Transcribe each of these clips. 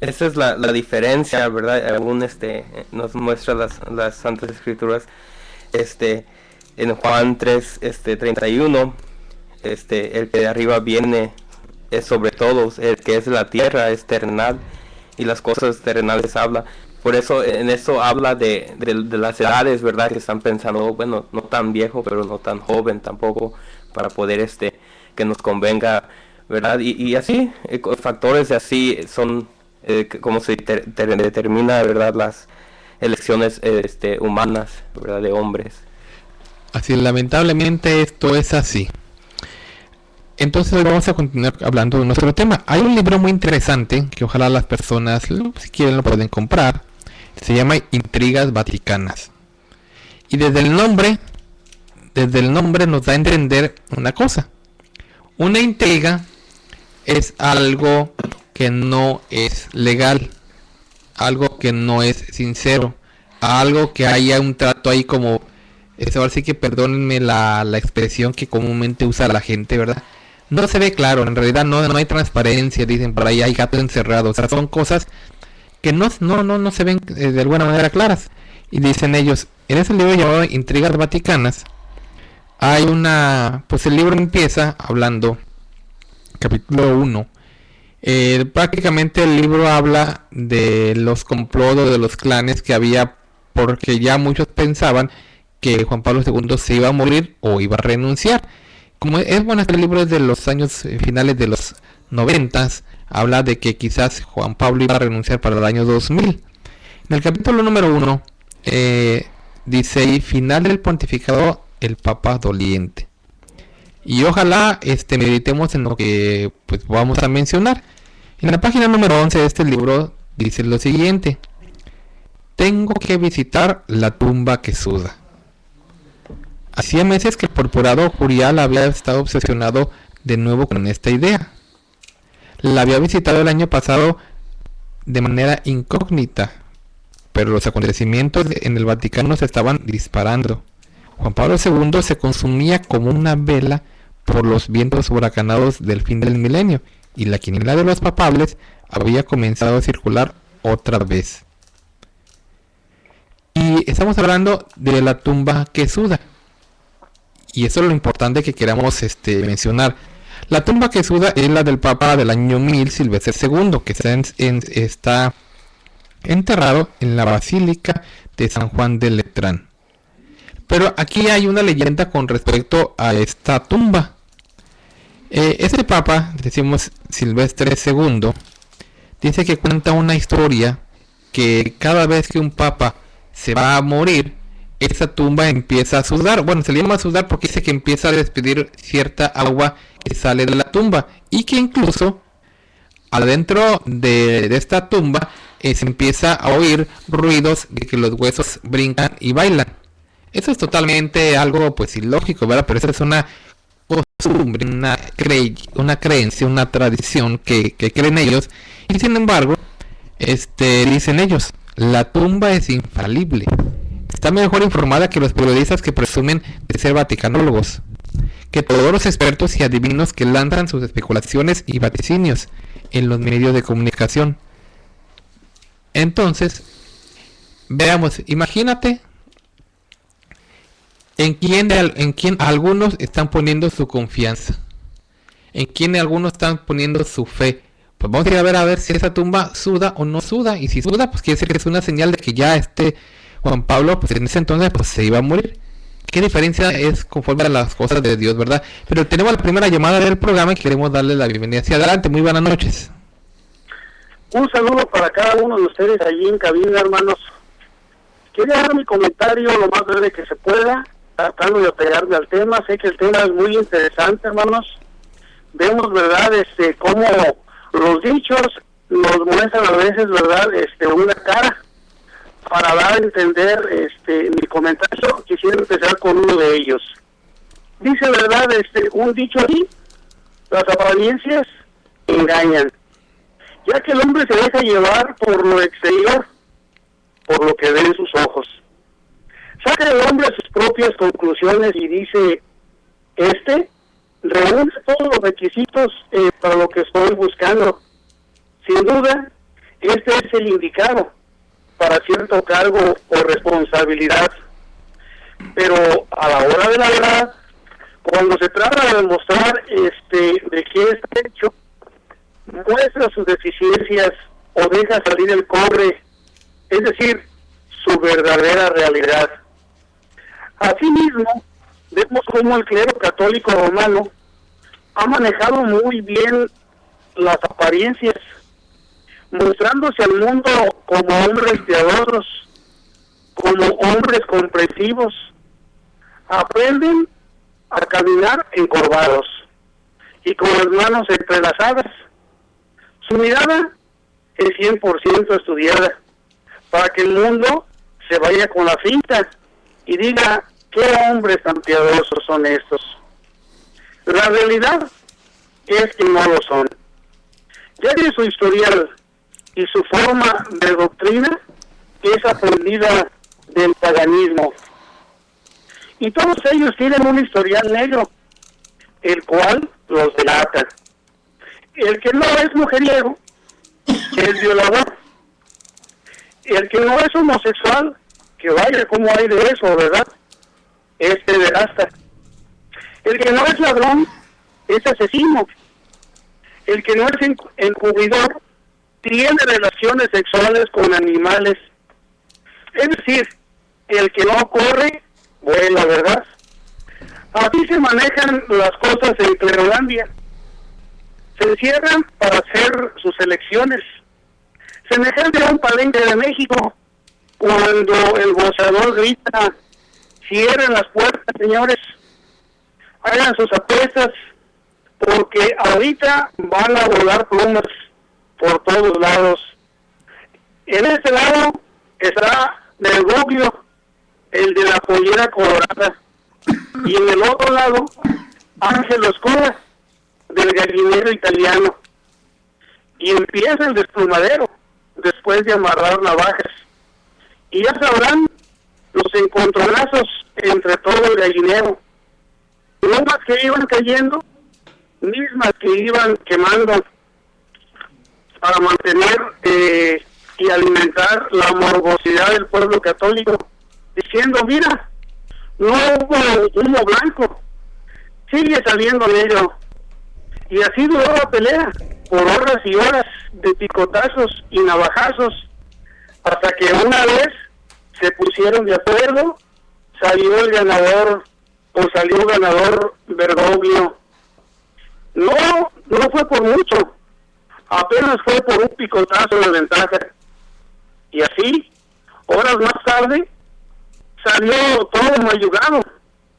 esa es la diferencia, ¿verdad? Aún nos muestra las Santas Escrituras, este, en Juan 3, 31, el que de arriba viene es sobre todos, el que es de la tierra es terrenal, y las cosas terrenales habla. Por eso en eso habla de las edades, ¿verdad? Que están pensando, "Oh, bueno, no tan viejo, pero no tan joven tampoco, para poder que nos convenga, ¿verdad?" Y así, factores de así son como se determina, ¿verdad? Las elecciones humanas, ¿verdad? De hombres. Así, lamentablemente esto es así. Entonces hoy vamos a continuar hablando de nuestro tema. Hay un libro muy interesante que ojalá las personas, si quieren, lo pueden comprar. Se llama Intrigas Vaticanas. Y desde el nombre nos da a entender una cosa. Una intriga es algo que no es legal, algo que no es sincero, algo que haya un trato ahí como, ahora sí que perdónenme la expresión que comúnmente usa la gente, ¿verdad? No se ve claro, en realidad no hay transparencia, dicen por ahí, hay gato encerrado, o sea, son cosas que no se ven de alguna manera claras. Y dicen ellos, en ese libro llamado Intrigas Vaticanas, hay pues el libro empieza hablando, capítulo 1, prácticamente el libro habla de los complotos de los clanes que había, porque ya muchos pensaban que Juan Pablo II se iba a morir o iba a renunciar. Como es bueno, este libro es de los años finales de los 90, habla de que quizás Juan Pablo iba a renunciar para el año 2000. En el capítulo número 1 dice, y final del pontificado, el Papa doliente. Y ojalá meditemos en lo que pues vamos a mencionar. En la página número 11 de este libro dice lo siguiente: tengo que visitar la tumba que suda. Hacía meses que el procurador Jurial había estado obsesionado de nuevo con esta idea. La había visitado el año pasado de manera incógnita, pero los acontecimientos en el Vaticano se estaban disparando. Juan Pablo II se consumía como una vela por los vientos huracanados del fin del milenio, y la quiniela de los papables había comenzado a circular otra vez. Y estamos hablando de la tumba que suda. Y eso es lo importante que queramos mencionar. La tumba que suda es la del Papa del año 1000, Silvestre II, que está enterrado en la Basílica de San Juan de Letrán. Pero aquí hay una leyenda con respecto a esta tumba. Ese Papa, decimos Silvestre II, dice que cuenta una historia que cada vez que un Papa se va a morir, esa tumba empieza a sudar. Bueno, se le llama sudar porque dice que empieza a despedir cierta agua que sale de la tumba, y que incluso adentro de esta tumba se empieza a oír ruidos de que los huesos brincan y bailan. Eso es totalmente algo pues ilógico, ¿verdad? Pero esa es una costumbre, una creencia, una tradición que creen ellos. Y sin embargo, dicen ellos, la tumba es infalible. Está mejor informada que los periodistas que presumen de ser vaticanólogos, que todos los expertos y adivinos que lanzan sus especulaciones y vaticinios en los medios de comunicación. Entonces, veamos, imagínate en quién algunos están poniendo su confianza, en quién algunos están poniendo su fe. Pues vamos a ir a ver si esa tumba suda o no suda, y si suda, pues quiere decir que es una señal de que ya Juan Pablo, pues en ese entonces pues se iba a morir. ¿Qué diferencia es conforme a las cosas de Dios, verdad? Pero tenemos la primera llamada del programa y queremos darle la bienvenida. Hacia adelante, muy buenas noches. Un saludo para cada uno de ustedes allí en cabina, hermanos. Quería dar mi comentario lo más breve que se pueda, tratando de pegarme al tema. Sé que el tema es muy interesante, hermanos. Vemos, ¿verdad?, cómo los dichos nos muestran a veces, ¿verdad?, una cara. Para dar a entender mi comentario, quisiera empezar con uno de ellos. Dice, ¿verdad?, un dicho así: las apariencias engañan, ya que el hombre se deja llevar por lo exterior, por lo que ven sus ojos. Saca el hombre sus propias conclusiones y dice, reúne todos los requisitos para lo que estoy buscando. Sin duda, este es el indicado para cierto cargo o responsabilidad. Pero a la hora de la verdad, cuando se trata de demostrar de qué está hecho, muestra sus deficiencias o deja salir el cobre, es decir, su verdadera realidad. Asimismo, vemos cómo el clero católico romano ha manejado muy bien las apariencias, mostrándose al mundo como hombres piadosos, como hombres comprensivos. Aprenden a caminar encorvados y con las manos entrelazadas. Su mirada es 100% estudiada, para que el mundo se vaya con la finta y diga: ¿qué hombres tan piadosos son estos? La realidad es que no lo son, ya que su historial y su forma de doctrina es aprendida del paganismo. Y todos ellos tienen un historial negro, el cual los delata. El que no es mujeriego es violador. El que no es homosexual, que vaya como hay de eso, ¿verdad? Es pederasta. El que no es ladrón es asesino. El que no es encubridor tiene relaciones sexuales con animales. Es decir, el que no corre vuela, ¿verdad? Así se manejan las cosas en Clerolandia. Se encierran para hacer sus elecciones, semejante a un palenque de México, cuando el gozador grita: cierren las puertas, señores, hagan sus apuestas, porque ahorita van a volar plumas por todos lados. En este lado está Bergoglio, el de la pollera colorada, y en el otro lado Ángel Oscura, del gallinero italiano. Y empieza el desplumadero después de amarrar navajas, y ya sabrán los encontronazos entre todo el gallinero, plumas que iban cayendo, mismas que iban quemando para mantener y alimentar la morbosidad del pueblo católico, diciendo: mira, no hubo humo blanco, sigue saliendo negro. Y así duró la pelea por horas y horas de picotazos y navajazos, hasta que una vez se pusieron de acuerdo, salió el ganador, o salió ganador Bergoglio. No fue por mucho, apenas fue por un picotazo de ventaja. Y así, horas más tarde, salió todo mayugado,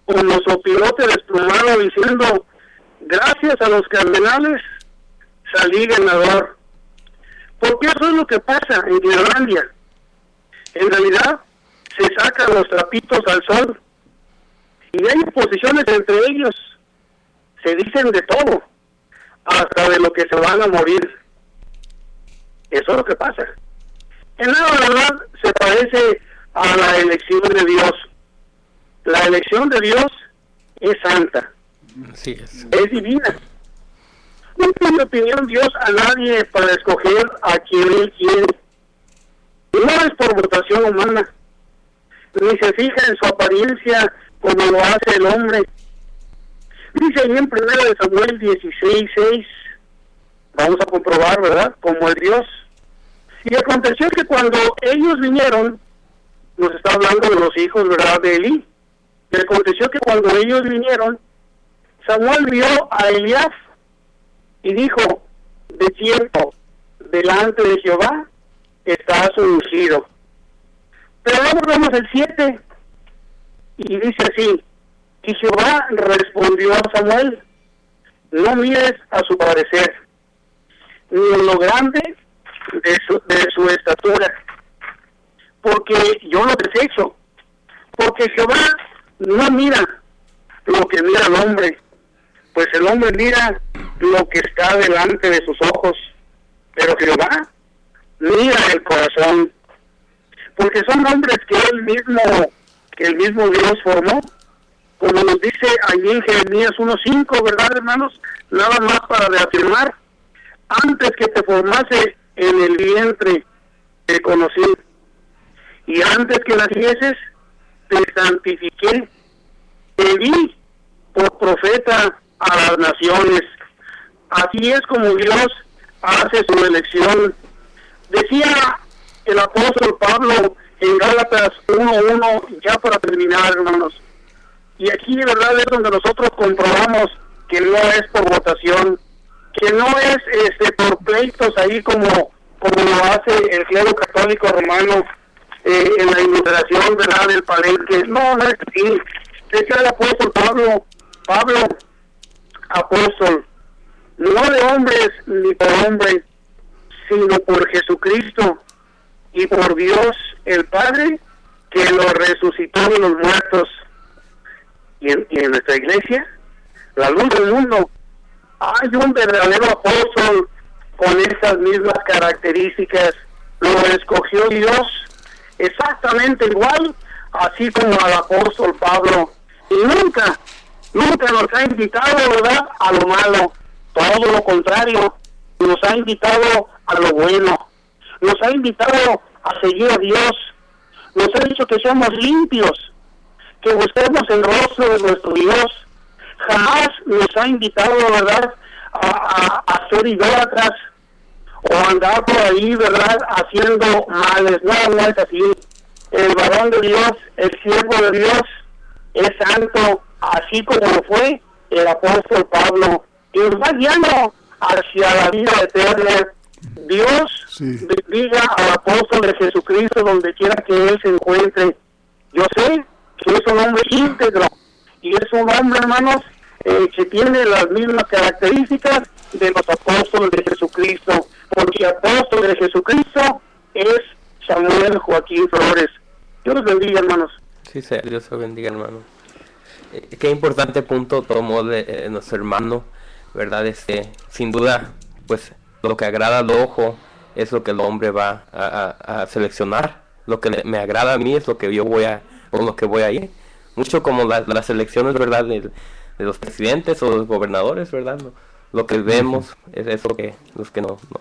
como sopilote desplumado, diciendo: gracias a los cardenales salí ganador. Porque eso es lo que pasa en Groenlandia. En realidad se sacan los trapitos al sol y hay oposiciones entre ellos, se dicen de todo, hasta de lo que se van a morir. Eso es lo que pasa. En la verdad se parece a la elección de Dios. La elección de Dios es santa. Así es. Es divina. No tiene opinión Dios a nadie para escoger a quien Él quiere. No es por votación humana, ni se fija en su apariencia como lo hace el hombre. Dice ahí en 1 Samuel 16:6, vamos a comprobar, ¿verdad?, como el Dios. Y aconteció que cuando ellos vinieron, nos está hablando de los hijos, ¿verdad?, de Elí. Y aconteció que cuando ellos vinieron, Samuel vio a Eliab y dijo: de cierto, delante de Jehová está su ungido. Pero luego vemos el 7 y dice así: y Jehová respondió a Samuel: no mires a su parecer, ni en lo grande de su estatura, porque yo lo desecho. Porque Jehová no mira lo que mira el hombre, pues el hombre mira lo que está delante de sus ojos, pero Jehová mira el corazón, porque son hombres que el mismo Dios formó, como nos dice allí en Jeremías 1:5, ¿verdad, hermanos? Nada más para reafirmar: antes que te formase en el vientre te conocí, y antes que nacieses te santifiqué, te di por profeta a las naciones. Así es como Dios hace su elección. Decía el apóstol Pablo en Gálatas 1:1, ya para terminar, hermanos, y aquí de verdad es donde nosotros comprobamos que no es por votación, que no es por pleitos ahí como lo hace el clero católico romano en la inauguración, ¿verdad?, del palenque. No es así. Decía el apóstol Pablo, apóstol, no de hombres ni por hombre, sino por Jesucristo y por Dios el Padre, que lo resucitó de los muertos. Y en nuestra iglesia, la luz del mundo, hay un verdadero apóstol con esas mismas características. Lo escogió Dios exactamente igual, así como al apóstol Pablo. Y nunca nos ha invitado, ¿verdad?, a lo malo. Todo lo contrario, nos ha invitado a lo bueno. Nos ha invitado a seguir a Dios. Nos ha dicho que somos limpios, que busquemos el rostro de nuestro Dios. Jamás nos ha invitado, ¿verdad?, a ser idólatras o andar por ahí, ¿verdad?, haciendo males. No es así. El varón de Dios, el siervo de Dios, es santo, así como lo fue el apóstol Pablo, y nos va guiando hacia la vida eterna. Dios bendiga al apóstol de Jesucristo donde quiera que él se encuentre. Yo sé que es un hombre íntegro y es un hombre, hermanos, que tiene las mismas características de los apóstoles de Jesucristo, porque apóstol de Jesucristo es Samuel Joaquín Flores. Dios los bendiga, hermanos. Sí, Dios los bendiga, hermano. Qué importante punto tomó de nuestro hermano, ¿verdad? Sin duda, pues lo que agrada al ojo es lo que el hombre va a seleccionar. Lo que me agrada a mí es lo que yo voy a, con lo que voy a ir. Mucho como las elecciones, ¿verdad?, de los presidentes o los gobernadores, ¿verdad? Lo que vemos es eso que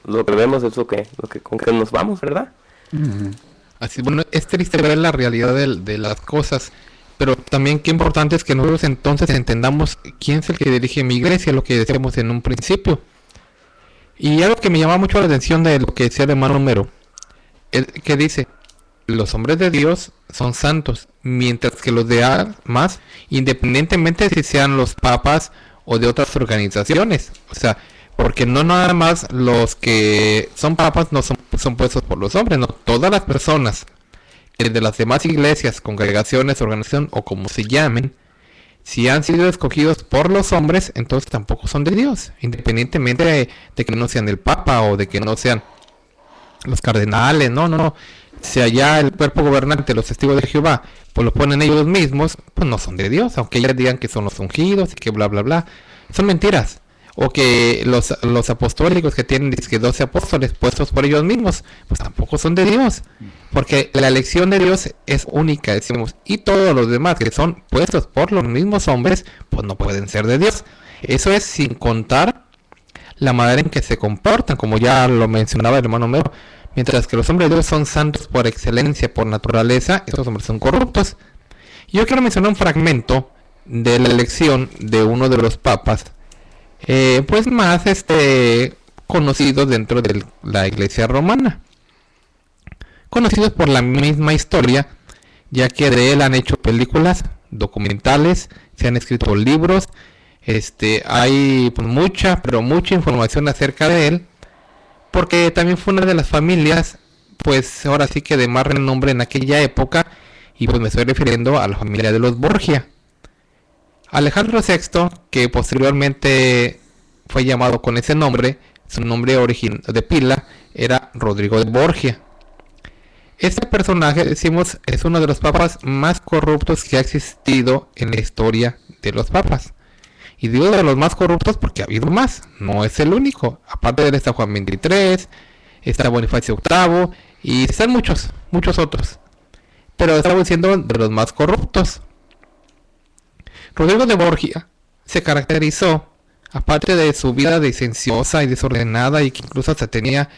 lo que vemos es lo que con que nos vamos, ¿verdad? Así, bueno, es triste ver la realidad de las cosas, pero también qué importante es que nosotros entonces entendamos quién es el que dirige mi iglesia, lo que decíamos en un principio. Y algo que me llama mucho la atención de lo que decía el hermano Homero, que dice, los hombres de Dios son santos, mientras que los demás, independientemente si sean los papas o de otras organizaciones, o sea, porque no nada más los que son papas no son puestos por los hombres, no, todas las personas de las demás iglesias, congregaciones, organización o como se llamen, si han sido escogidos por los hombres, entonces tampoco son de Dios, independientemente de que no sean el papa o de que no sean los cardenales, no. Si allá el cuerpo gobernante, los testigos de Jehová, pues lo ponen ellos mismos, pues no son de Dios, aunque ellos digan que son los ungidos y que bla bla bla, son mentiras. O que los apostólicos que tienen 12 apóstoles puestos por ellos mismos, pues tampoco son de Dios, porque la elección de Dios es única, decimos, y todos los demás que son puestos por los mismos hombres, pues no pueden ser de Dios. Eso es sin contar la manera en que se comportan, como ya lo mencionaba el hermano Mero. Mientras que los hombres de Dios son santos por excelencia, por naturaleza, esos hombres son corruptos. Yo quiero mencionar un fragmento de la elección de uno de los papas, pues más conocidos dentro de la iglesia romana. Conocidos por la misma historia, ya que de él han hecho películas, documentales, se han escrito libros, hay pues, mucha información acerca de él, porque también fue una de las familias, pues ahora sí que de más renombre en aquella época, y pues me estoy refiriendo a la familia de los Borgia. Alejandro VI, que posteriormente fue llamado con ese nombre, su nombre original de pila era Rodrigo de Borgia. Este personaje, decimos, es uno de los papas más corruptos que ha existido en la historia de los papas. Y digo de los más corruptos porque ha habido más, no es el único. Aparte de él está Juan XXIII, está Bonifacio VIII y están muchos otros. Pero estamos diciendo de los más corruptos. Rodrigo de Borgia se caracterizó, aparte de su vida licenciosa y desordenada y que incluso se tenía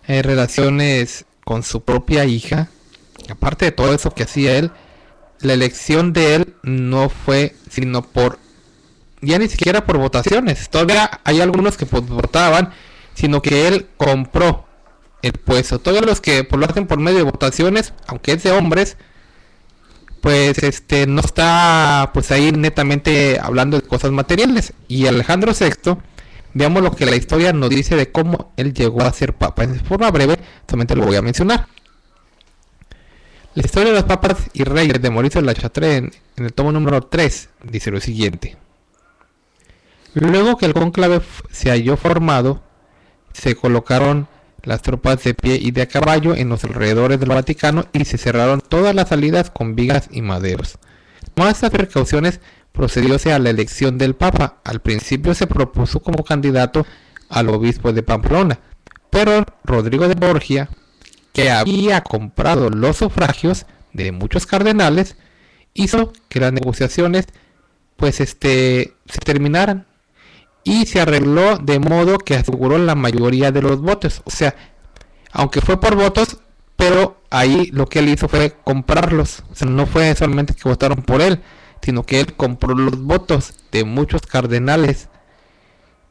relaciones con su propia hija, aparte de todo eso que hacía él, la elección de él no fue sino por, ya ni siquiera por votaciones, todavía hay algunos que votaban, sino que él compró el puesto. Todos los que lo hacen por medio de votaciones, aunque es de hombres, pues no está pues ahí netamente hablando de cosas materiales. Y Alejandro VI, veamos lo que la historia nos dice de cómo él llegó a ser papa. En forma breve, solamente lo voy a mencionar. La historia de los papas y reyes de Maurice La Chatre en el tomo número 3 dice lo siguiente. Luego que el cónclave se halló formado, se colocaron las tropas de pie y de a caballo en los alrededores del Vaticano y se cerraron todas las salidas con vigas y maderos. Tomadas estas precauciones, procedióse a la elección del Papa. Al principio se propuso como candidato al obispo de Pamplona, pero Rodrigo de Borgia, que había comprado los sufragios de muchos cardenales, hizo que las negociaciones pues se terminaran y se arregló de modo que aseguró la mayoría de los votos. O sea, aunque fue por votos, pero ahí lo que él hizo fue comprarlos. O sea, no fue solamente que votaron por él, sino que él compró los votos de muchos cardenales.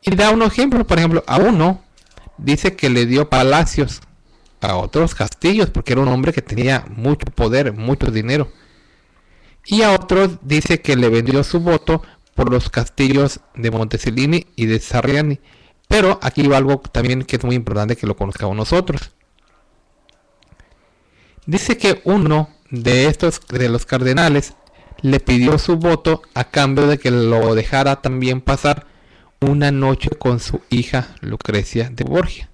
Y da un ejemplo, por ejemplo, a uno dice que le dio palacios, a otros castillos, porque era un hombre que tenía mucho poder, mucho dinero. Y a otros dice que le vendió su voto por los castillos de Montesilini y de Sarriani. Pero aquí va algo también que es muy importante que lo conozcamos nosotros. Dice que uno de los cardenales le pidió su voto a cambio de que lo dejara también pasar una noche con su hija Lucrecia de Borgia.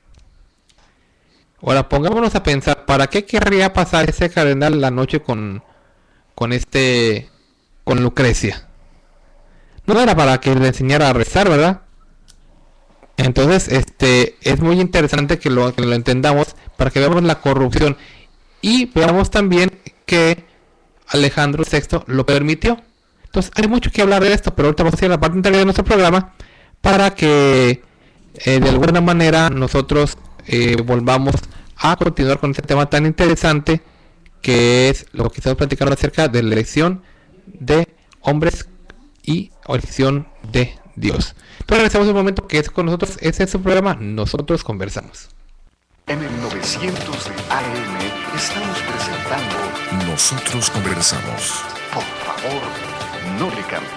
Ahora pongámonos a pensar, ¿para qué querría pasar ese cardenal la noche con Lucrecia? No era para que le enseñara a rezar, ¿verdad? Entonces, es muy interesante que lo entendamos para que veamos la corrupción y veamos también que Alejandro VI lo permitió. Entonces, hay mucho que hablar de esto, pero ahorita vamos a ir a la parte interna de nuestro programa para que de alguna manera nosotros volvamos a continuar con este tema tan interesante que es lo que estamos platicando acerca de la elección de hombres y elección de Dios. Entonces regresamos un momento que es con nosotros. Ese es su programa, Nosotros Conversamos. En el 900 de AM estamos presentando Nosotros Conversamos. Por favor, no le cambie.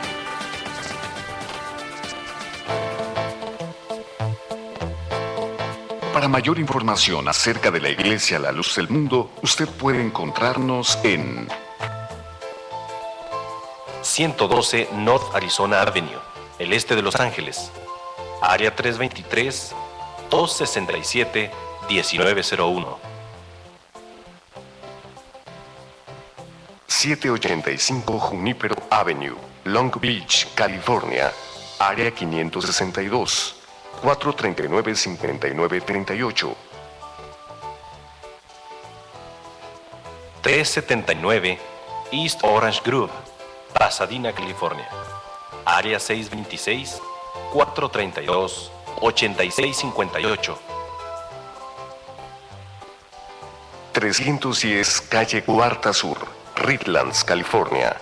Para mayor información acerca de la Iglesia La Luz del Mundo, usted puede encontrarnos en 112 North Arizona Avenue, el este de Los Ángeles, área 323-267-1901. 785 Junipero Avenue, Long Beach, California, área 562, 439-5938. 379 East Orange Grove, Pasadena, California, área 626-432-8658. 310 Calle Cuarta Sur, Redlands, California,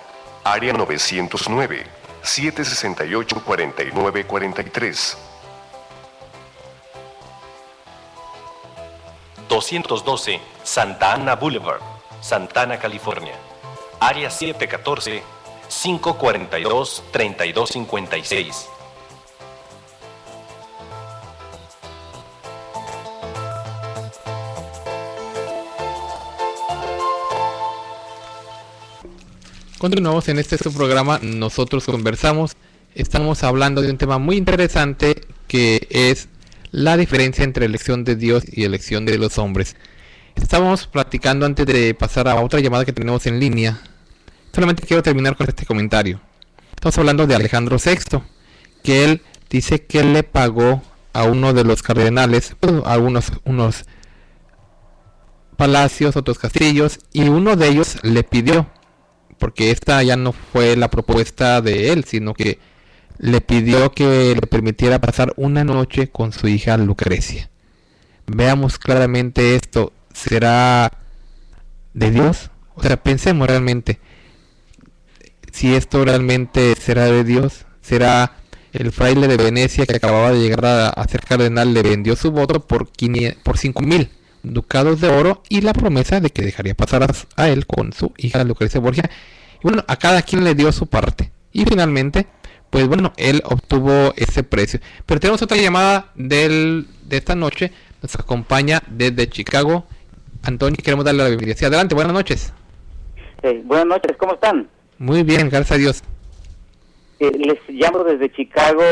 área 909-768-4943. 212 Santa Ana Boulevard, Santana, California, área 714-542-3256. Continuamos en su programa Nosotros Conversamos. Estamos hablando de un tema muy interesante que es la diferencia entre elección de Dios y elección de los hombres. Estábamos platicando antes de pasar a otra llamada que tenemos en línea. Solamente quiero terminar con este comentario. Estamos hablando de Alejandro VI, que él dice que le pagó a uno de los cardenales, unos palacios, otros castillos, y uno de ellos le pidió, porque esta ya no fue la propuesta de él, sino que le pidió que le permitiera pasar una noche con su hija Lucrecia. veamos claramente esto. ¿Será de Dios? O sea, pensemos realmente si esto realmente será de Dios. ¿Será el fraile de Venecia que acababa de llegar a ser cardenal, le vendió su voto por 5.000 ducados de oro y la promesa de que dejaría pasar a él con su hija Lucrecia Borgia? Y bueno, a cada quien le dio su parte. Y finalmente, pues bueno, él obtuvo ese precio. Pero tenemos otra llamada de esta noche. Nos acompaña desde Chicago Antonio, queremos darle la bienvenida. Sí, adelante, buenas noches. Buenas noches, ¿cómo están? Muy bien, gracias a Dios. Les llamo desde Chicago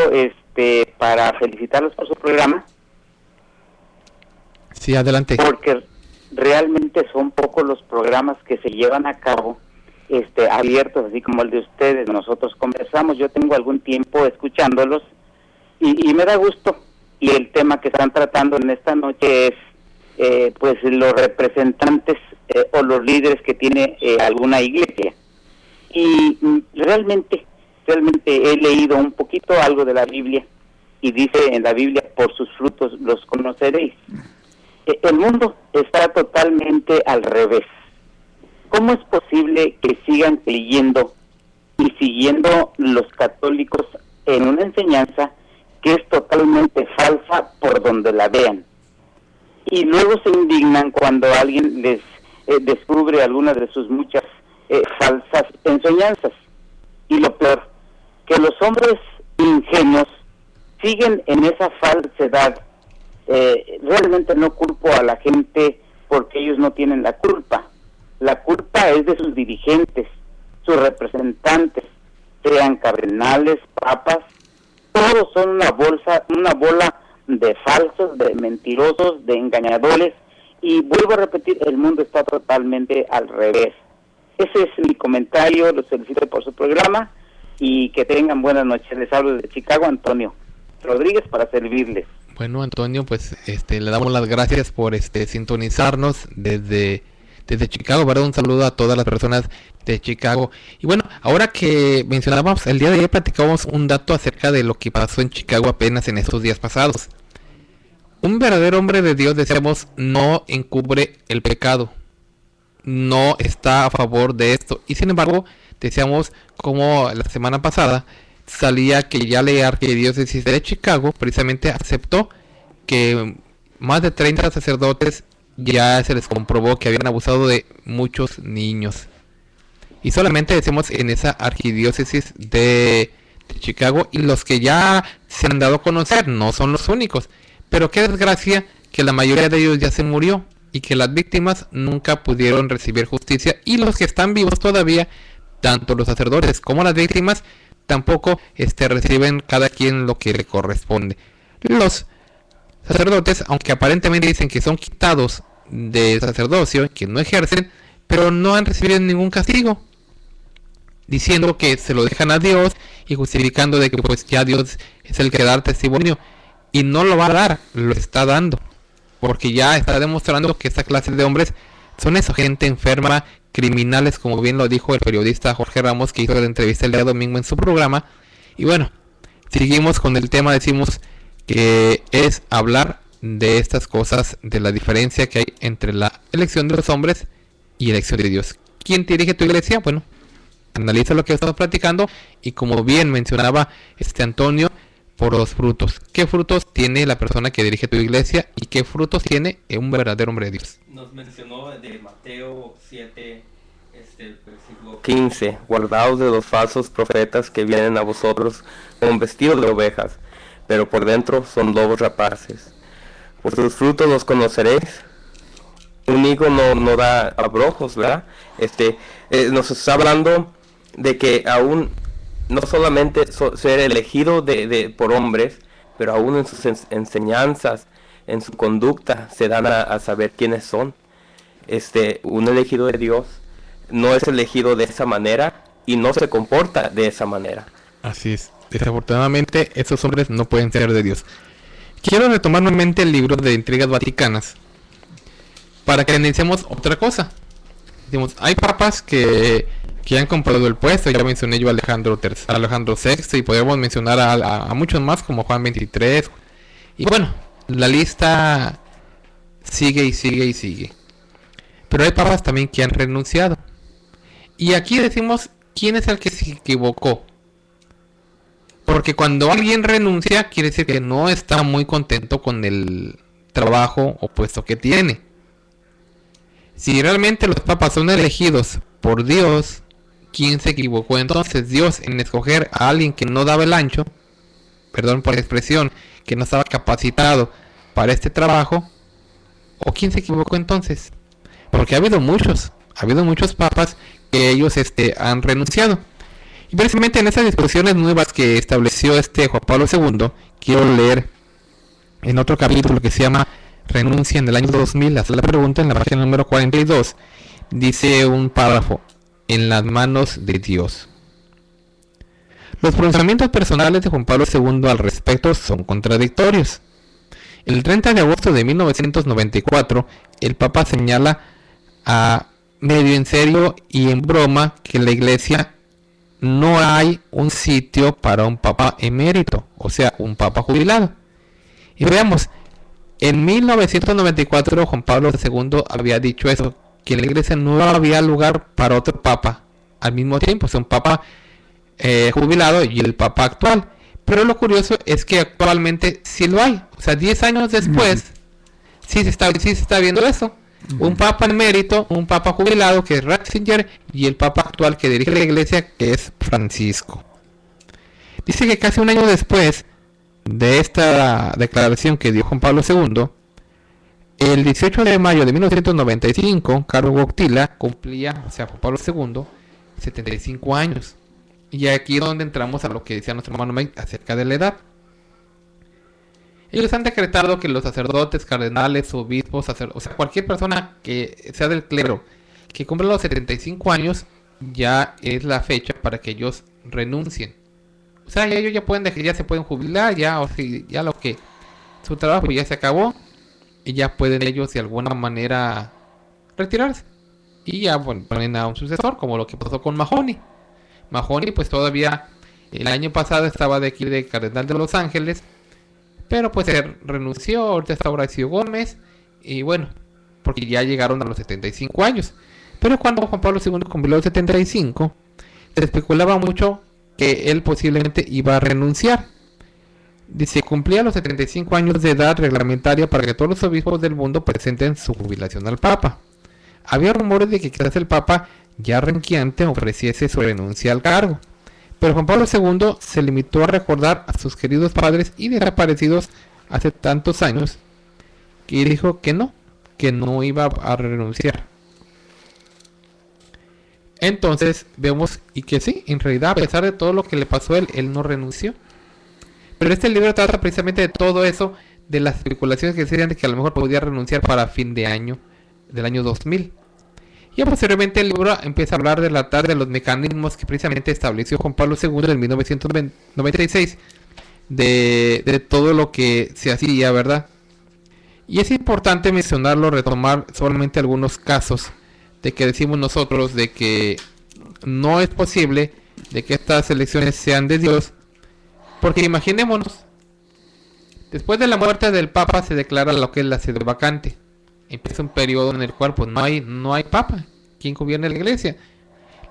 para felicitarlos por su programa. Sí, adelante. Porque realmente son pocos los programas que se llevan a cabo abiertos, así como el de ustedes. Nosotros conversamos, yo tengo algún tiempo escuchándolos y me da gusto. Y el tema que están tratando en esta noche es pues los representantes o los líderes que tiene alguna iglesia. Y realmente he leído un poquito algo de la Biblia y dice en la Biblia: por sus frutos los conoceréis. El mundo está totalmente al revés. ¿Cómo es posible que sigan creyendo y siguiendo los católicos en una enseñanza que es totalmente falsa por donde la vean? Y luego se indignan cuando alguien les descubre algunas de sus muchas falsas enseñanzas. Y lo peor, que los hombres ingenuos siguen en esa falsedad. Realmente no culpo a la gente porque ellos no tienen la culpa. La culpa es de sus dirigentes, sus representantes, sean cardenales, papas. Todos son una bola de falsos, de mentirosos, de engañadores. Y vuelvo a repetir, el mundo está totalmente al revés. Ese es mi comentario, los felicito por su programa y que tengan buenas noches. Les hablo de Chicago, Antonio Rodríguez, para servirles. Bueno, Antonio, pues le damos las gracias por sintonizarnos desde Chicago, ¿verdad? Un saludo a todas las personas de Chicago. Y bueno, ahora que mencionábamos, el día de ayer platicábamos un dato acerca de lo que pasó en Chicago apenas en estos días pasados. Un verdadero hombre de Dios, decíamos, no encubre el pecado, no está a favor de esto. Y sin embargo, decíamos como la semana pasada salía que ya la arquidiócesis de Chicago precisamente aceptó que más de 30 sacerdotes ya se les comprobó que habían abusado de muchos niños. Y solamente decimos en esa arquidiócesis de Chicago, y los que ya se han dado a conocer no son los únicos. Pero qué desgracia que la mayoría de ellos ya se murió y que las víctimas nunca pudieron recibir justicia, y los que están vivos todavía, tanto los sacerdotes como las víctimas, tampoco reciben cada quien lo que le corresponde. Los sacerdotes, aunque aparentemente dicen que son quitados de sacerdocio, que no ejercen, pero no han recibido ningún castigo, diciendo que se lo dejan a Dios y justificando de que pues ya Dios es el que da testimonio, y no lo va a dar, lo está dando, porque ya está demostrando que esta clase de hombres son eso, gente enferma, criminales, como bien lo dijo el periodista Jorge Ramos, que hizo la entrevista el día domingo en su programa. Y bueno, seguimos con el tema, decimos que es hablar de estas cosas, de la diferencia que hay entre la elección de los hombres y elección de Dios. ¿Quién te dirige tu iglesia? Bueno, analiza lo que estamos platicando, y como bien mencionaba Antonio, por los frutos. ¿Qué frutos tiene la persona que dirige tu iglesia y qué frutos tiene un verdadero hombre de Dios? Nos mencionó de Mateo 7, versículo 15: guardaos de los falsos profetas que vienen a vosotros con vestidos de ovejas, pero por dentro son lobos rapaces. Por sus frutos los conoceréis. Un higo no da abrojos, ¿verdad? Nos está hablando de que aún no solamente ser elegido por hombres, pero aún en sus enseñanzas, en su conducta, se dan a saber quiénes son. Un elegido de Dios no es elegido de esa manera y no se comporta de esa manera. Así es. Desafortunadamente, esos hombres no pueden ser de Dios. Quiero retomar nuevamente el libro de Intrigas Vaticanas para que analicemos otra cosa. Digamos, hay papas que han comprado el puesto. Ya mencioné yo a Alejandro VI, y podemos mencionar a muchos más como Juan XXIII. Y bueno, la lista sigue y sigue y sigue. Pero hay papas también que han renunciado. Y aquí decimos quién es el que se equivocó. Porque cuando alguien renuncia, quiere decir que no está muy contento con el trabajo o puesto que tiene. Si realmente los papas son elegidos por Dios, ¿quién se equivocó entonces? Dios en escoger a alguien que no daba el ancho, perdón por la expresión, que no estaba capacitado para este trabajo, ¿o quién se equivocó entonces? Porque ha habido muchos papas que ellos han renunciado. Y precisamente en esas disposiciones nuevas que estableció Juan Pablo II, quiero leer en otro capítulo que se llama Renuncia en el año 2000, hacer la pregunta en la página número 42, dice un párrafo: en las manos de Dios. Los pronunciamientos personales de Juan Pablo II al respecto son contradictorios. El 30 de agosto de 1994, el Papa señala a medio en serio y en broma que en la Iglesia no hay un sitio para un Papa emérito, o sea, un Papa jubilado. Y veamos, en 1994 Juan Pablo II había dicho eso, que en la Iglesia no había lugar para otro Papa al mismo tiempo, o sea, un Papa jubilado y el Papa actual. Pero lo curioso es que actualmente sí lo hay. O sea, 10 años después, sí se está viendo eso. Un Papa emérito, un Papa jubilado que es Ratzinger y el Papa actual que dirige la Iglesia, que es Francisco. Dice que casi un año después de esta declaración que dio Juan Pablo II, el 18 de mayo de 1995, Carlo Wojtyla cumplía, o sea, Juan Pablo II, 75 años. Y aquí es donde entramos a lo que decía nuestro hermano Mike acerca de la edad. Ellos han decretado que los sacerdotes, cardenales, obispos, o sea, cualquier persona que sea del clero, que cumpla los 75 años, ya es la fecha para que ellos renuncien. O sea, ya ellos ya pueden dejar, ya se pueden jubilar, ya, o si ya lo que su trabajo ya se acabó, y ya pueden ellos de alguna manera retirarse. Y ya, bueno, ponen a un sucesor, como lo que pasó con Mahony. Mahony pues todavía el año pasado estaba de aquí de cardenal de Los Ángeles, pero pues él renunció. Ahorita está Horacio Gómez, y bueno, porque ya llegaron a los 75 años. Pero cuando Juan Pablo II cumplió los 75, se especulaba mucho que él posiblemente iba a renunciar. Dice, cumplía los 75 años de edad reglamentaria para que todos los obispos del mundo presenten su jubilación al Papa. Había rumores de que quizás el Papa ya renqueante ofreciese su renuncia al cargo, pero Juan Pablo II se limitó a recordar a sus queridos padres y desaparecidos hace tantos años, que dijo que no iba a renunciar. Entonces vemos y que sí, en realidad a pesar de todo lo que le pasó a él no renunció. Pero este libro trata precisamente de todo eso, de las especulaciones que decían de que a lo mejor podía renunciar para fin de año, del año 2000. Y posteriormente el libro empieza a hablar de de los mecanismos que precisamente estableció Juan Pablo II en 1996, de todo lo que se hacía, ¿verdad? Y es importante mencionarlo, retomar solamente algunos casos de que decimos nosotros de que no es posible de que estas elecciones sean de Dios, porque imaginémonos, después de la muerte del Papa se declara lo que es la sede vacante. Empieza un periodo en el cual pues no hay Papa. ¿Quién gobierna la Iglesia?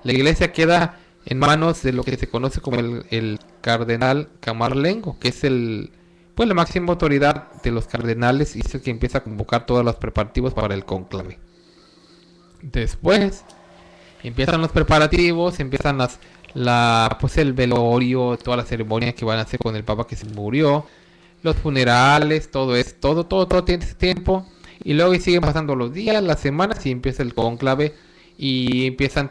La Iglesia queda en manos de lo que se conoce como el cardenal Camarlengo, que es la máxima autoridad de los cardenales, y es el que empieza a convocar todos los preparativos para el cónclave. Después empiezan los preparativos, empiezan el velorio, toda la ceremonia que van a hacer con el Papa que se murió, los funerales, todo tiene ese tiempo. Y luego siguen pasando los días, las semanas, y empieza el cónclave. Y empiezan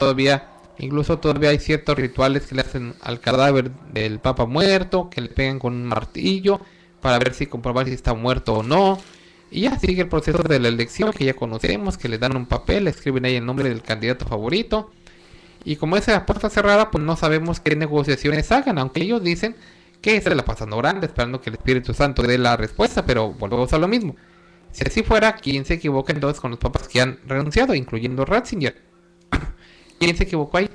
incluso todavía hay ciertos rituales que le hacen al cadáver del Papa muerto, que le pegan con un martillo para comprobar si está muerto o no. Y ya sigue el proceso de la elección que ya conocemos, que le dan un papel, le escriben ahí el nombre del candidato favorito. Y como es a puerta cerrada, pues no sabemos qué negociaciones hagan, aunque ellos dicen que se la pasan orando, esperando que el Espíritu Santo dé la respuesta, pero volvemos a lo mismo. Si así fuera, ¿quién se equivoca entonces con los papas que han renunciado, incluyendo Ratzinger? ¿Quién se equivocó ahí?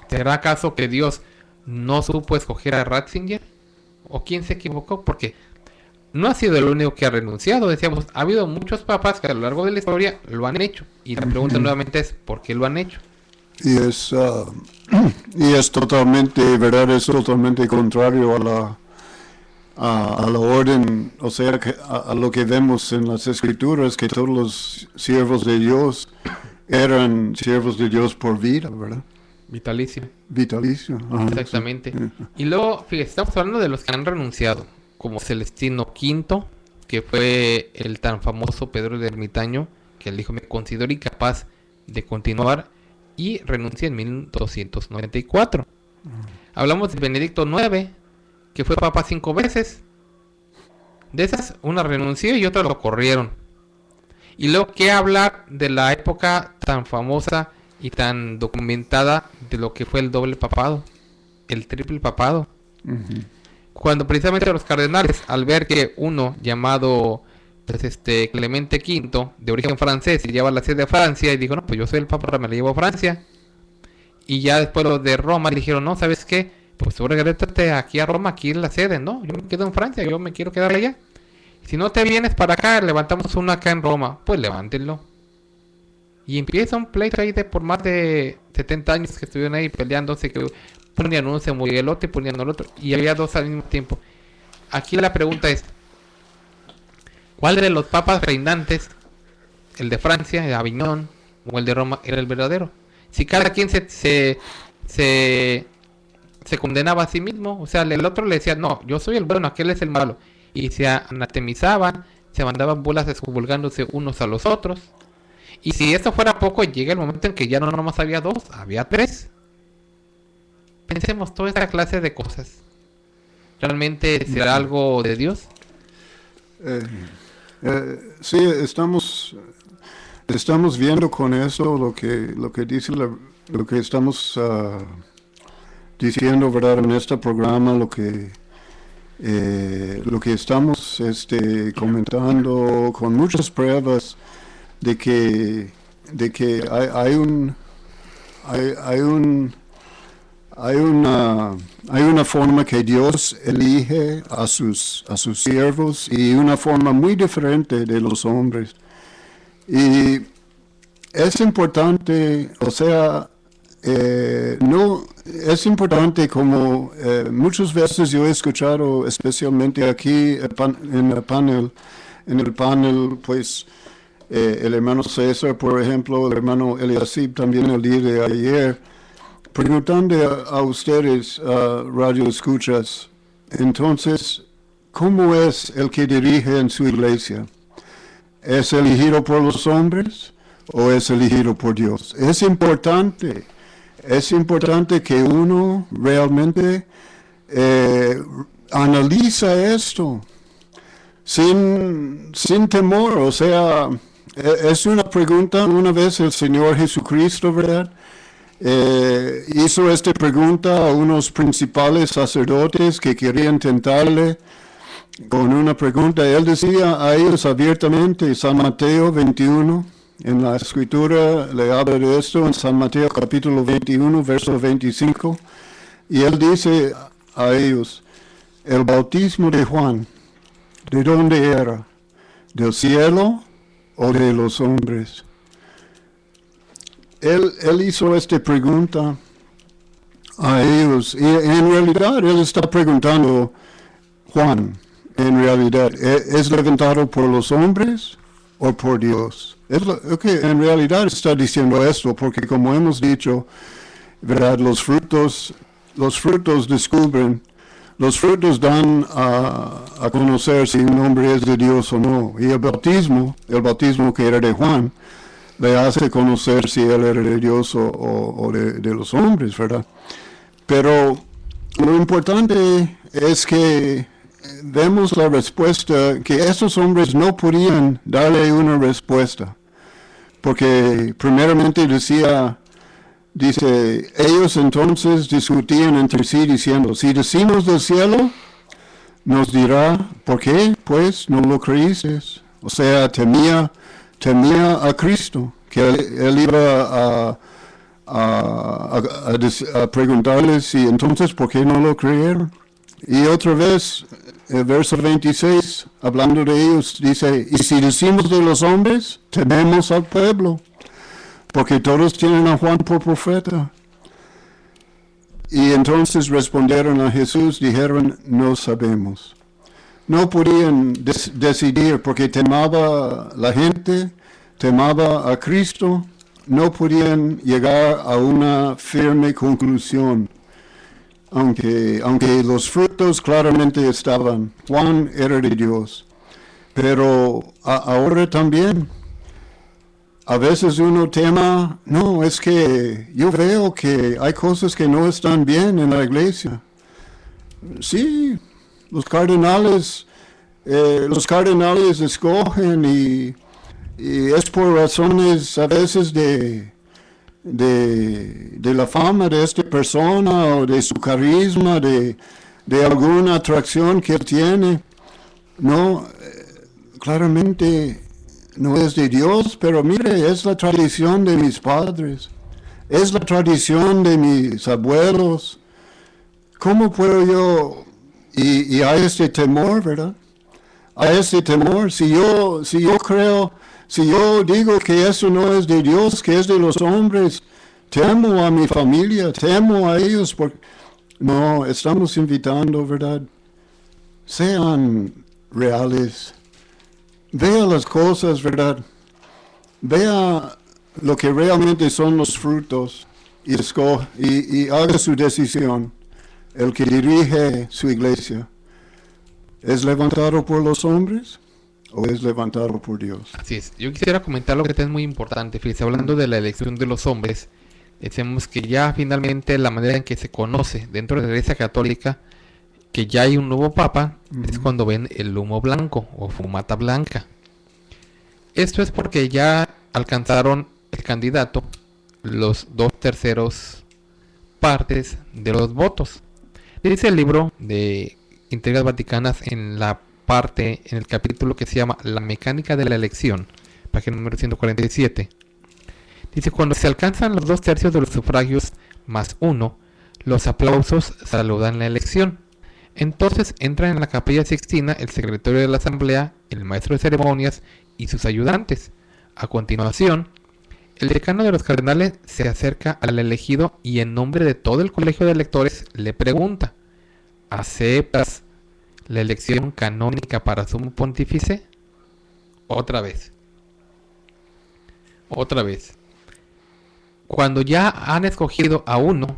¿Será acaso que Dios no supo escoger a Ratzinger? ¿O quién se equivocó? Porque no ha sido el único que ha renunciado. Decíamos, ha habido muchos papas que a lo largo de la historia lo han hecho. Y la pregunta nuevamente es, ¿por qué lo han hecho? Y es totalmente, ¿verdad? Es totalmente contrario a la orden, o sea, a lo que vemos en las Escrituras, que todos los siervos de Dios eran siervos de Dios por vida, ¿verdad? Vitalicio. Vitalicio. Ajá, exactamente. Sí. Y luego, fíjate, estamos hablando de los que han renunciado, como Celestino V, que fue el tan famoso Pedro el Ermitaño, que él dijo, me considero incapaz de continuar, y renuncia en 1294. Hablamos de Benedicto IX, que fue papa 5 veces. De esas, una renunció y otra lo corrieron. Y luego, ¿qué hablar de la época tan famosa y tan documentada de lo que fue el doble papado, el triple papado? Uh-huh. Cuando precisamente los cardenales, al ver que uno llamado pues, Clemente V, de origen francés, y lleva la sede de Francia, y dijo, no, pues yo soy el papa, me la llevo a Francia. Y ya después los de Roma dijeron, no, ¿sabes qué? Pues tú regresate aquí a Roma, aquí en la sede, no, yo me quedo en Francia, yo me quiero quedar allá. Si no te vienes para acá, levantamos uno acá en Roma, pues levántenlo. Y empieza un pleito ahí de por más de 70 años que estuvieron ahí peleándose, que ponían uno, se movía el otro y ponían el otro, y había dos al mismo tiempo. Aquí la pregunta es, ¿cuál de los papas reinantes, el de Francia, el de Aviñón, o el de Roma, era el verdadero? Si cada quien se condenaba a sí mismo, o sea, el otro le decía, no, yo soy el bueno, aquel es el malo, y se anatemizaban, se mandaban bolas excomulgándose unos a los otros. Y si esto fuera poco, llega el momento en que ya no nomás había dos, había tres. Pensemos toda esta clase de cosas. ¿Realmente será algo de Dios? Sí, estamos viendo con eso lo que dice lo que estamos diciendo, ¿verdad? En este programa, lo que estamos comentando con muchas pruebas de que hay una forma que Dios elige a sus siervos, y una forma muy diferente de los hombres. Y es importante, o sea, no es importante, como muchas veces yo he escuchado, especialmente aquí en el panel, pues el hermano César, por ejemplo, el hermano Eliasib también el día de ayer, preguntando a ustedes, radio escuchas, entonces, ¿cómo es el que dirige en su iglesia? ¿Es elegido por los hombres o es elegido por Dios? Es importante que uno realmente analiza esto sin temor. O sea, es una pregunta. Una vez el Señor Jesucristo, ¿verdad?, hizo esta pregunta a unos principales sacerdotes que querían tentarle con una pregunta. Él decía a ellos abiertamente, San Mateo 21, en la escritura le habla de esto, en San Mateo capítulo 21, verso 25, y él dice a ellos, el bautismo de Juan, ¿de dónde era? ¿Del cielo o de los hombres? Él hizo esta pregunta a ellos, y en realidad él está preguntando, Juan, en realidad, ¿es levantado por los hombres o por Dios? En realidad está diciendo esto, porque como hemos dicho, ¿verdad?, los frutos descubren, los frutos dan a conocer si un hombre es de Dios o no. Y el bautismo que era de Juan, le hace conocer si él era de Dios o de los hombres, ¿verdad? Pero lo importante es que vemos la respuesta, que esos hombres no podían darle una respuesta, porque primeramente dice, ellos entonces discutían entre sí diciendo, si decimos del cielo, nos dirá, ¿por qué? Pues no lo creísteis. O sea, temía a Cristo, que él iba a preguntarles, y entonces, ¿por qué no lo creyeron? Y otra vez, el verso 26, hablando de ellos, dice, y si decimos de los hombres, tememos al pueblo, porque todos tienen a Juan por profeta. Y entonces respondieron a Jesús, dijeron, no sabemos. No podían decidir porque temaba la gente, temaba a Cristo, no podían llegar a una firme conclusión. Aunque los frutos claramente estaban, Juan era de Dios, pero ahora también, a veces uno tema, no, es que yo veo que hay cosas que no están bien en la iglesia. Sí, los cardenales escogen y es por razones a veces de la fama de esta persona o de su carisma, de alguna atracción que él tiene. No, claramente no es de Dios, pero mire, es la tradición de mis padres, es la tradición de mis abuelos. ¿Cómo puedo yo? Y hay este temor, ¿verdad? Hay este temor. Si yo creo, si yo digo que eso no es de Dios, que es de los hombres, temo a mi familia, temo a ellos, porque no, estamos invitando, ¿verdad? Sean reales. Vea las cosas, ¿verdad? Vea lo que realmente son los frutos y haga su decisión. El que dirige su iglesia, ¿es levantado por los hombres o es levantado por Dios? Así es. Yo quisiera comentar lo que es muy importante. Fíjese, hablando de la elección de los hombres, decimos que ya finalmente la manera en que se conoce dentro de la Iglesia Católica que ya hay un nuevo papa es cuando ven el humo blanco o fumata blanca. Esto es porque ya alcanzaron el candidato los 2/3 partes de los votos. Dice el libro de Intrigas Vaticanas en el capítulo que se llama La mecánica de la elección, página número 147. Dice, cuando se alcanzan los 2/3 de los sufragios más 1, los aplausos saludan la elección. Entonces entran en la capilla Sixtina el secretario de la asamblea, el maestro de ceremonias y sus ayudantes. A continuación, el decano de los cardenales se acerca al elegido y en nombre de todo el colegio de electores le pregunta: ¿aceptas la elección canónica para sumo pontífice? Otra vez. Cuando ya han escogido a uno,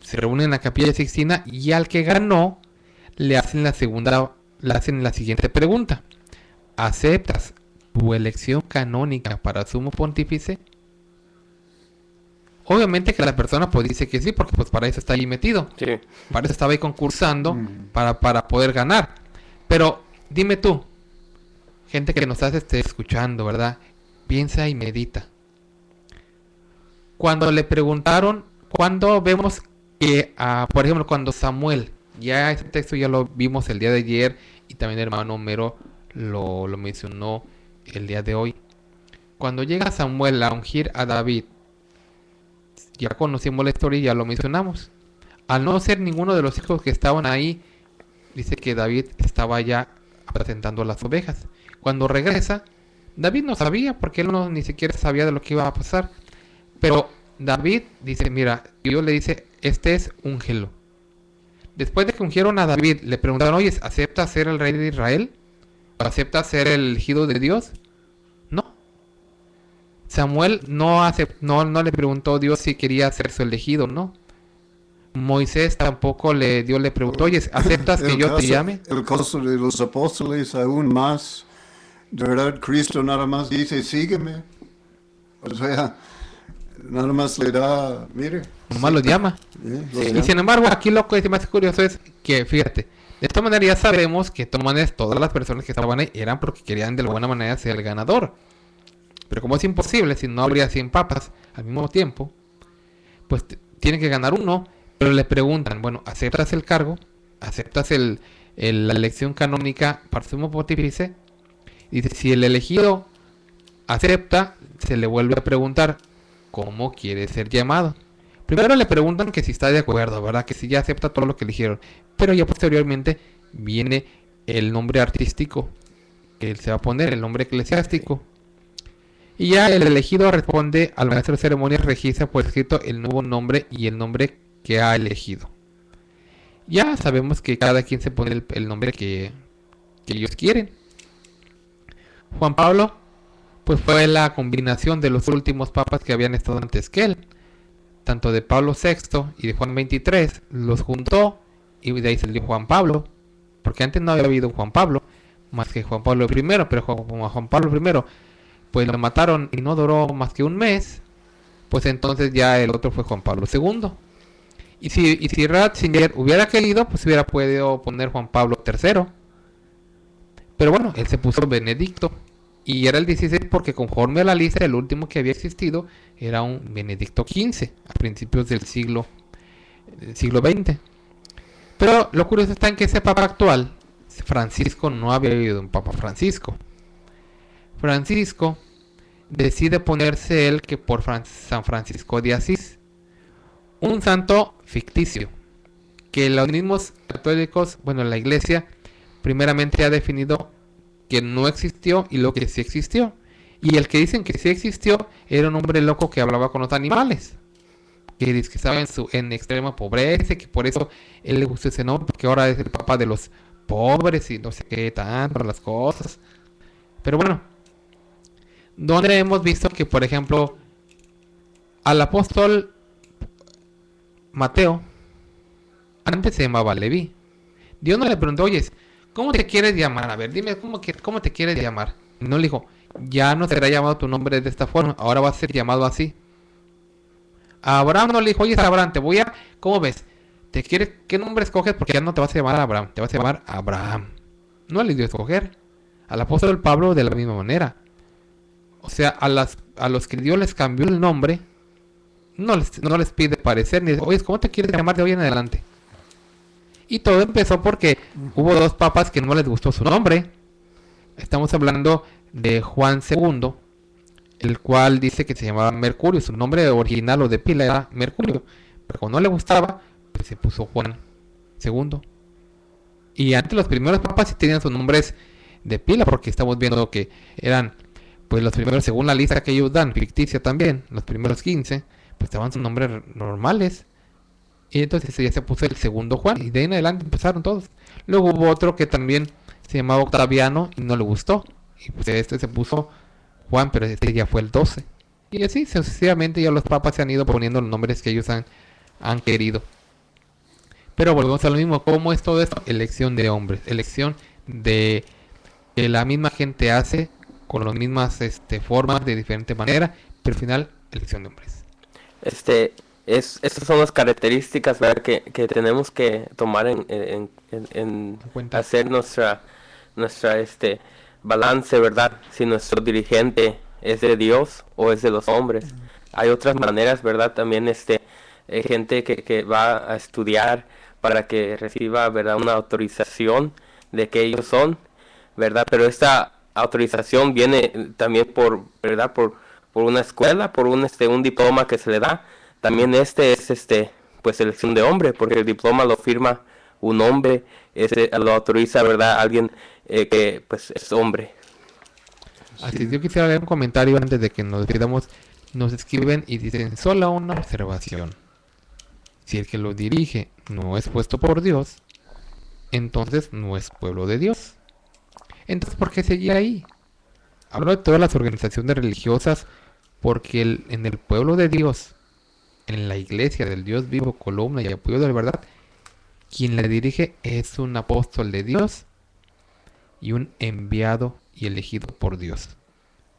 se reúnen en la capilla Sixtina y al que ganó le hacen la siguiente pregunta: ¿aceptas tu elección canónica para sumo pontífice? Obviamente que la persona pues dice que sí, porque pues para eso está ahí metido. Sí. Para eso estaba ahí concursando para poder ganar. Pero dime tú, gente que nos estás escuchando, ¿verdad? Piensa y medita. Cuando le preguntaron, cuando vemos que, por ejemplo, cuando Samuel, ya ese texto ya lo vimos el día de ayer y también el hermano Homero lo mencionó el día de hoy. Cuando llega Samuel a ungir a David, ya conocimos la historia y ya lo mencionamos. Al no ser ninguno de los hijos que estaban ahí, dice que David estaba ya apacentando las ovejas. Cuando regresa, David no sabía, porque él ni siquiera sabía de lo que iba a pasar. Pero David dice, mira, Dios le dice, este es úngelo. Después de que ungieron a David, le preguntaron, oye, ¿aceptas ser el rey de Israel? ¿O aceptas ser el elegido de Dios? No. Samuel no le preguntó a Dios si quería ser su elegido, ¿no? Moisés tampoco Dios le preguntó, oye, ¿aceptas que yo te llame? El caso de los apóstoles aún más, de verdad, Cristo nada más dice, sígueme. O sea, nada más le da, mire. Nomás los llama. Y sin embargo, aquí lo que es más curioso es que, fíjate, de esta manera ya sabemos que de todas maneras todas las personas que estaban ahí eran porque querían de alguna manera ser el ganador. Pero como es imposible, si no habría 100 papas al mismo tiempo, pues tiene que ganar uno. Pero le preguntan, bueno, ¿aceptas el cargo? ¿Aceptas la elección canónica para sumo pontífice? Y dice, si el elegido acepta, se le vuelve a preguntar, ¿cómo quiere ser llamado? Primero le preguntan que si está de acuerdo, ¿verdad? Que si ya acepta todo lo que eligieron. Pero ya posteriormente viene el nombre artístico que él se va a poner, el nombre eclesiástico. Y ya el elegido responde al maestro de ceremonias, registra por escrito el nuevo nombre y el nombre que ha elegido. Ya sabemos que cada quien se pone el nombre que ellos quieren. Juan Pablo, pues fue la combinación de los últimos papas que habían estado antes que él. Tanto de Pablo VI y de Juan XXIII, los juntó y de ahí salió Juan Pablo. Porque antes no había habido Juan Pablo, más que Juan Pablo I, pero como a Juan Pablo I pues lo mataron y no duró más que un mes, pues entonces ya el otro fue Juan Pablo II. Y si Ratzinger hubiera querido, pues hubiera podido poner Juan Pablo III. Pero bueno, él se puso Benedicto. Y era el 16 porque conforme a la lista, el último que había existido era un Benedicto XV, a principios del siglo XX. Pero lo curioso está en que ese papa actual, Francisco, no había habido un papa Francisco. Francisco decide ponerse él que por San Francisco de Asís, un santo ficticio, que los mismos católicos, bueno, la iglesia, primeramente ha definido que no existió y lo que sí existió. Y el que dicen que sí existió era un hombre loco que hablaba con los animales, que dice que estaba en extrema pobreza, que por eso él le gustó ese nombre, porque ahora es el papa de los pobres y no sé qué tanto las cosas. Pero bueno, donde hemos visto que, por ejemplo, al apóstol Mateo antes se llamaba Leví. Dios no le preguntó, oye, ¿cómo te quieres llamar? A ver, dime cómo te quieres llamar. Y no le dijo, ya no será llamado tu nombre de esta forma, ahora va a ser llamado así. A Abraham no le dijo, oye Abraham, ¿cómo ves? ¿Qué nombre escoges? Porque ya no te vas a llamar Abraham, te vas a llamar Abraham. No le dio a escoger. Al apóstol Pablo de la misma manera. O sea, a los que Dios les cambió el nombre, no les pide parecer, ni oye, ¿cómo te quieres llamar de hoy en adelante? Y todo empezó porque hubo dos papas que no les gustó su nombre. Estamos hablando de Juan II, el cual dice que se llamaba Mercurio. Su nombre original o de pila era Mercurio. Pero como no le gustaba, pues se puso Juan II. Y antes los primeros papas sí tenían sus nombres de pila, porque estamos viendo que eran, pues los primeros, según la lista que ellos dan, ficticia también, los primeros 15, pues estaban sus nombres normales. Y entonces ya se puso el segundo Juan. Y de ahí en adelante empezaron todos. Luego hubo otro que también se llamaba Octaviano y no le gustó. Y pues este se puso Juan, pero este ya fue el 12. Y así sucesivamente ya los papas se han ido poniendo los nombres que ellos han querido. Pero volvemos a lo mismo. ¿Cómo es todo esto? Elección de hombres. Elección de que la misma gente hace con las mismas formas de diferente manera. Pero al final, elección de hombres. Estas son las características, ¿verdad?, que tenemos que tomar en cuenta. Hacer nuestra balance, ¿verdad? Si nuestro dirigente es de Dios o es de los hombres. Hay otras maneras, ¿verdad? También gente que va a estudiar para que reciba, ¿verdad?, una autorización de que ellos son, ¿verdad? Pero esta autorización viene también ¿verdad?, por una escuela, por un diploma que se le da. También es pues elección de hombre, porque el diploma lo firma un hombre, lo autoriza, ¿verdad?, alguien que pues es hombre. Así, yo quisiera leer un comentario antes de que nos despidamos. Nos escriben y dicen, solo una observación. Si el que lo dirige no es puesto por Dios, entonces no es pueblo de Dios. Entonces, ¿por qué seguir ahí? Hablo de todas las organizaciones religiosas, porque en el pueblo de Dios, en la iglesia del Dios vivo, columna y apoyo de la verdad, quien la dirige es un apóstol de Dios y un enviado y elegido por Dios.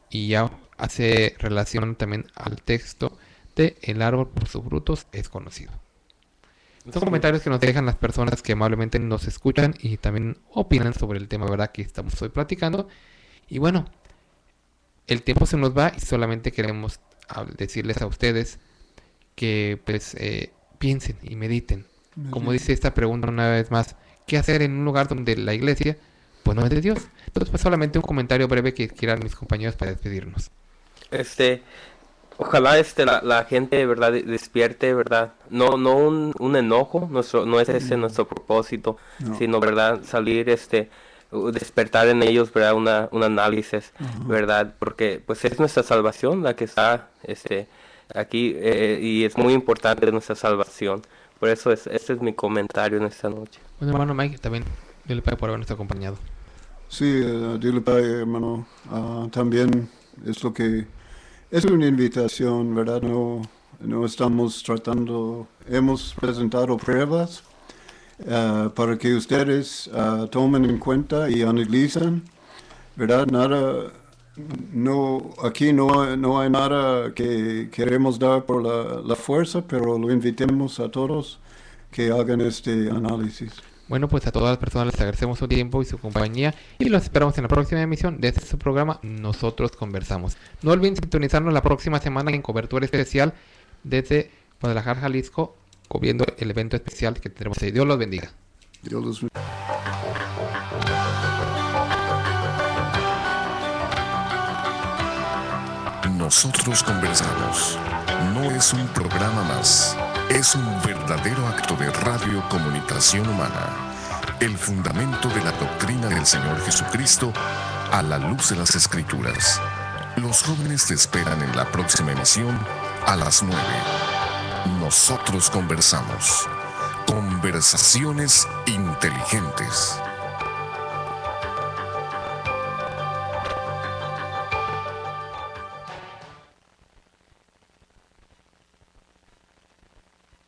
Y ya hace relación también al texto de el árbol por sus frutos es conocido. Son comentarios que nos dejan las personas que amablemente nos escuchan y también opinan sobre el tema, ¿verdad?, que estamos hoy platicando. Y bueno, el tiempo se nos va y solamente queremos decirles a ustedes que pues piensen y mediten. Como dice esta pregunta una vez más, ¿qué hacer en un lugar donde la iglesia pues no es de Dios? Entonces pues solamente un comentario breve que quieran mis compañeros para despedirnos. Ojalá la gente, ¿verdad? Despierte, ¿verdad? No un enojo, no es ese nuestro propósito, No. sino, ¿verdad? Salir, despertar en ellos, ¿verdad? Un análisis, ¿verdad? Porque pues es nuestra salvación la que está, aquí, y es muy importante nuestra salvación. Por eso este es mi comentario en esta noche. Bueno, hermano Mike, también dile Padre por habernos acompañado. Sí, dile Padre, hermano, también es lo que es una invitación, ¿verdad? No estamos tratando, hemos presentado pruebas para que ustedes tomen en cuenta y analicen, ¿verdad? Aquí no hay nada que queremos dar por la fuerza, pero lo invitemos a todos que hagan este análisis. Bueno, pues a todas las personas les agradecemos su tiempo y su compañía y los esperamos en la próxima emisión de este su programa Nosotros Conversamos. No olviden sintonizarnos la próxima semana en cobertura especial desde Guadalajara, Jalisco, cubriendo el evento especial que tendremos ahí. Dios los bendiga. Dios los bendiga. Nosotros Conversamos no es un programa más, es un verdadero acto de radiocomunicación humana, el fundamento de la doctrina del Señor Jesucristo a la luz de las Escrituras. Los jóvenes te esperan en la próxima emisión a las 9. Nosotros Conversamos. Conversaciones inteligentes.